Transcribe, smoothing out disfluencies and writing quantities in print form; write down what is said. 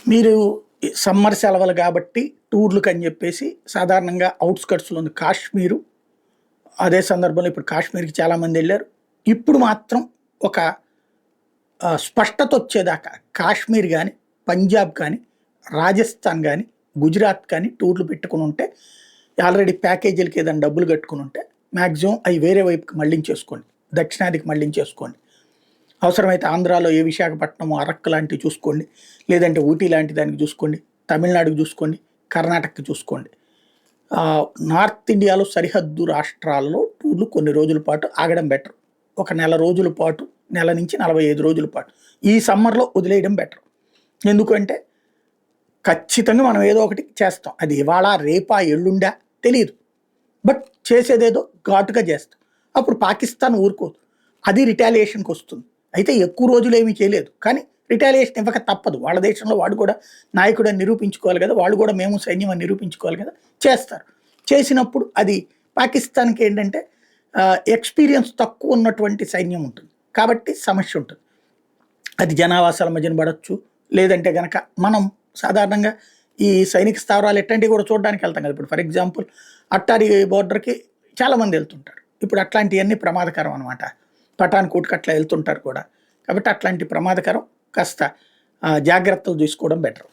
మీరు సమ్మర్ సెలవులు కాబట్టి టూర్‌లకి అని చెప్పేసి సాధారణంగా ఔట్‌స్కర్ట్స్‌లో ఉంది కాశ్మీరు. అదే సందర్భంలో ఇప్పుడు కాశ్మీర్‌కి చాలామందెళ్లారు. ఇప్పుడు మాత్రం ఒక స్పష్టత వచ్చేదాకా కాశ్మీర్ గాని, పంజాబ్ కానీ, రాజస్థాన్ గాని, గుజరాత్ కానీ టూర్‌లు పెట్టుకొనుంటే ఆల్రెడీ ప్యాకేజీలకి ఏదైనా డబ్బులు కట్టుకొనుంటే మాక్సిమం అయి వేరే వైపుకి మళ్లించేసుకోండి. దక్షిణాదికి మళ్లించేసుకోండి. అవసరమైతే ఆంధ్రాలో ఏ విశాఖపట్నమో, అరకు లాంటివి చూసుకోండి. లేదంటే ఊటీ లాంటి దానికి చూసుకోండి. తమిళనాడుకి చూసుకోండి. కర్ణాటకకి చూసుకోండి. నార్త్ ఇండియాలో సరిహద్దు రాష్ట్రాల్లో టూర్లు కొన్ని రోజుల పాటు ఆగడం బెటర్. ఒక నెల రోజుల పాటు, నెల నుంచి 45 రోజుల పాటు. ఈ సమ్మర్‌లో వదిలేయడం బెటర్. ఎందుకంటే ఖచ్చితంగా మనం ఏదో ఒకటి చేస్తాం. అది ఇవాళ, రేపా, ఎల్లుండా తెలీదు. బట్ చేసేదేదో ఘాటుగా చేస్తాం. అప్పుడు పాకిస్తాన్ ఊరుకోదు. అది రిటాలియేషన్‌కొస్తుంది. అయితే ఎక్కువ రోజులు ఏమీ చేయలేదు. కానీ రిటాలియేషన్ ఇవ్వక తప్పదు. వాళ్ళ దేశంలో వాడు కూడా నాయకుడని నిరూపించుకోవాలి కదా! వాళ్ళు కూడా మేము సైన్యం అని నిరూపించుకోవాలి కదా! చేస్తారు. చేసినప్పుడు అది పాకిస్తాన్‌కి ఏంటంటే ఎక్స్‌పీరియన్స్ తక్కువ ఉన్నటువంటి సైన్యం ఉంటుంది. కాబట్టి సమస్య ఉంటుంది. అది జనావాసాల మధ్యన పడొచ్చు. లేదంటే గనక మనం సాధారణంగా ఈ సైనిక స్థావరాలు ఎట్లాంటివి కూడా చూడడానికి వెళ్తాం కదా! ఇప్పుడు ఫర్ ఎగ్జాంపుల్ అట్టారీ బోర్డర్‌కి చాలామంది వెళ్తుంటారు. ఇప్పుడు అట్లాంటియన్నీ ప్రమాదకరం అనమాట. పఠాన్‌కోట్‌కి అట్లా వెళ్తుంటారు కూడా. కాబట్టి అట్లాంటి ప్రమాదకరం. కాస్త జాగ్రత్తలు తీసుకోవడం బెటర్.